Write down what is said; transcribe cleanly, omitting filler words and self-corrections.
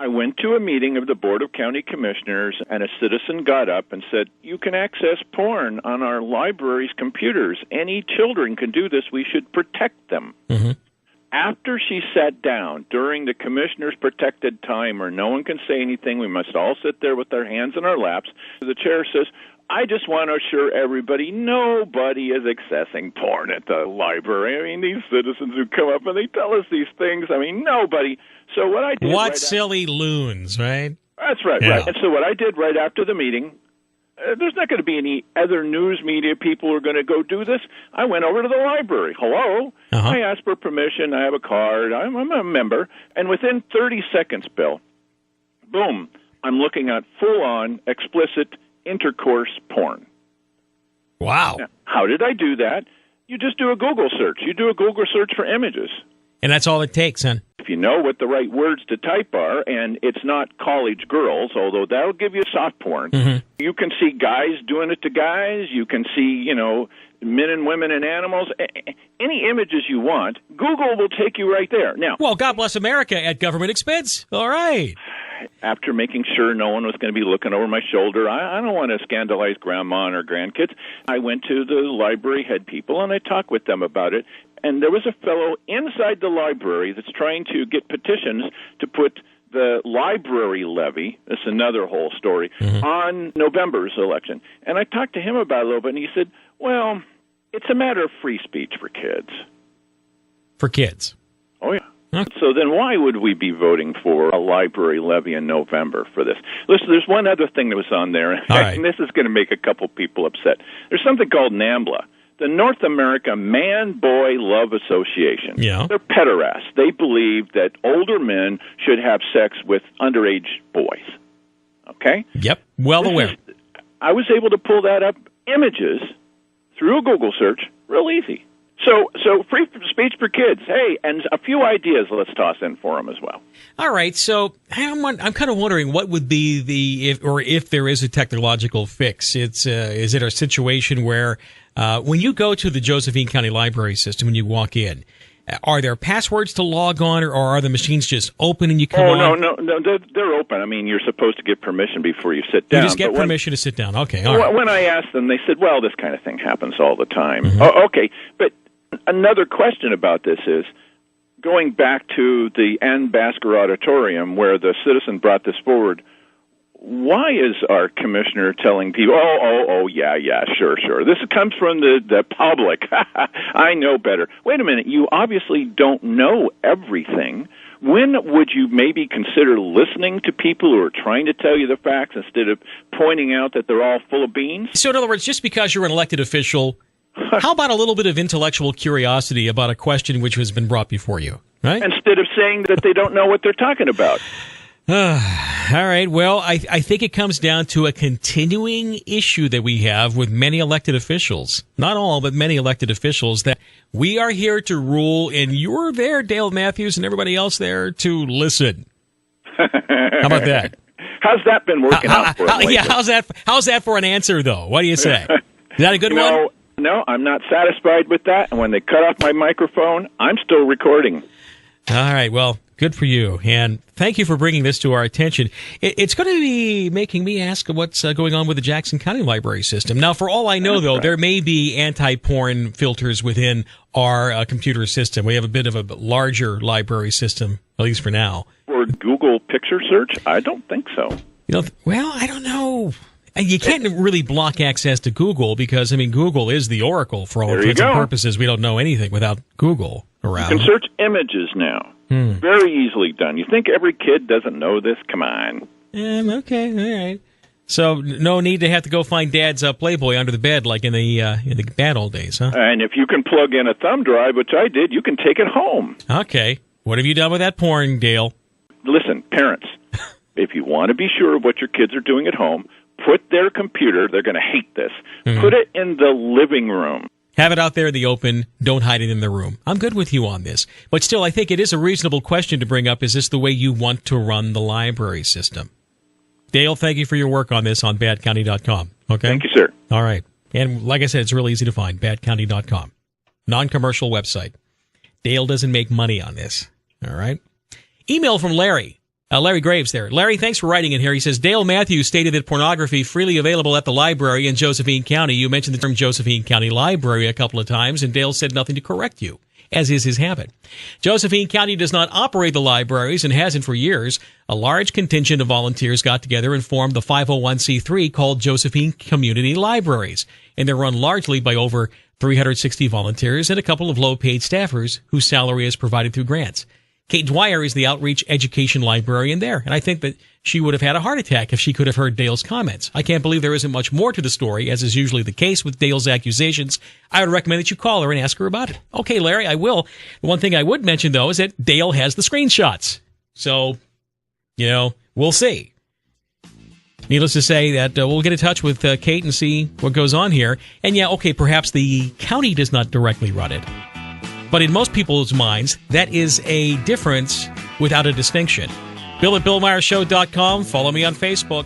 I went to a meeting of the Board of County Commissioners, and a citizen got up and said, you can access porn on our library's computers. Any children can do this. We should protect them. Mm-hmm. After she sat down during the commissioner's protected time where no one can say anything, we must all sit there with our hands in our laps, the chair says, I just want to assure everybody nobody is accessing porn at the library. I mean, these citizens who come up and they tell us these things, I mean, nobody. So what I did... What silly loons, right? That's right, Yeah. right. And so what I did right after the meeting, there's not going to be any other news media people who are going to go do this. I went over to the library. Hello? Uh-huh. I asked for permission. I have a card. I'm a member. And within 30 seconds, Bill, boom, I'm looking at full-on explicit intercourse porn. Wow. Now, how did I do that? You just do a Google search. You do a Google search for images. And that's all it takes, huh? If you know what the right words to type are, and it's not college girls, although that'll give you soft porn, you can see guys doing it to guys. You can see, men and women and animals. Any images you want, Google will take you right there. Now, well, God bless America at government expense. All right. After making sure no one was going to be looking over my shoulder, I don't want to scandalize grandma and her grandkids. I went to the library head people, and I talked with them about it. And there was a fellow inside the library that's trying to get petitions to put the library levy, that's another whole story, on November's election. And I talked to him about it a little bit, and he said, well, it's a matter of free speech for kids. For kids? Oh, yeah. So then why would we be voting for a library levy in November for this? Listen, there's one other thing that was on there, right. and this is going to make a couple people upset. There's something called NAMBLA, the North America Man-Boy Love Association. Yeah. They're pederasts. They believe that older men should have sex with underage boys. Okay? Yep. Well aware. I was able to pull that up, images, through a Google search, real easy. So free speech for kids. Hey, and a few ideas let's toss in for them as well. All right. So I'm kind of wondering what would be if there is a technological fix. Is it a situation where when you go to the Josephine County Library System and you walk in, are there passwords to log on, or are the machines just open and you come on? No, they're open. I mean, you're supposed to get permission before you sit down. You just get permission to sit down. Okay, all right. When I asked them, they said, well, this kind of thing happens all the time. Oh, okay, but another question about this is, going back to the Ann Basker Auditorium where the citizen brought this forward, why is our commissioner telling people, yeah, sure. This comes from the public. I know better. Wait a minute, you obviously don't know everything. When would you maybe consider listening to people who are trying to tell you the facts instead of pointing out that they're all full of beans? So in other words, just because you're an elected official, how about a little bit of intellectual curiosity about a question which has been brought before you, right? Instead of saying that they don't know what they're talking about. All right. Well, I think it comes down to a continuing issue that we have with many elected officials. Not all, but many elected officials, that we are here to rule, and you're there, Dale Matthews, and everybody else there to listen. How about that? How's that been working out for them? Yeah, how's that for an answer, though? What do you say? Is that a good one? No, I'm not satisfied with that. And when they cut off my microphone, I'm still recording. All right. Well, good for you. And thank you for bringing this to our attention. It's going to be making me ask what's going on with the Jackson County Library System. Now, for all I know, though, there may be anti-porn filters within our computer system. We have a bit of a larger library system, at least for now. Or Google picture search? I don't think so. Well, I don't know. You can't really block access to Google because, Google is the oracle for all intents and purposes. We don't know anything without Google around. You can search images now. Very easily done. You think every kid doesn't know this? Come on. Okay, all right. So no need to have to go find Dad's Playboy under the bed like in the bad old days, huh? And if you can plug in a thumb drive, which I did, you can take it home. Okay. What have you done with that porn, Dale? Listen, parents, if you want to be sure of what your kids are doing at home, put their computer, they're going to hate this, put it in the living room. Have it out there in the open. Don't hide it in the room. I'm good with you on this. But still, I think it is a reasonable question to bring up. Is this the way you want to run the library system? Dale, thank you for your work on this on BadCounty.com. Okay? Thank you, sir. All right. And like I said, it's really easy to find, BadCounty.com. Non-commercial website. Dale doesn't make money on this. All right? Email from Larry. Larry Graves there. Larry, thanks for writing in here. He says, Dale Matthews stated that pornography freely available at the library in Josephine County. You mentioned the term Josephine County Library a couple of times, and Dale said nothing to correct you, as is his habit. Josephine County does not operate the libraries and hasn't for years. A large contingent of volunteers got together and formed the 501c3 called Josephine Community Libraries, and they're run largely by over 360 volunteers and a couple of low-paid staffers whose salary is provided through grants. Kate Dwyer is the outreach education librarian there, and I think that she would have had a heart attack if she could have heard Dale's comments. I can't believe there isn't much more to the story, as is usually the case with Dale's accusations. I would recommend that you call her and ask her about it. Okay, Larry, I will. The one thing I would mention, though, is that Dale has the screenshots. So, we'll see. Needless to say that we'll get in touch with Kate and see what goes on here. And perhaps the county does not directly run it. But in most people's minds, that is a difference without a distinction. Bill at BillMeyerShow.com. Follow me on Facebook.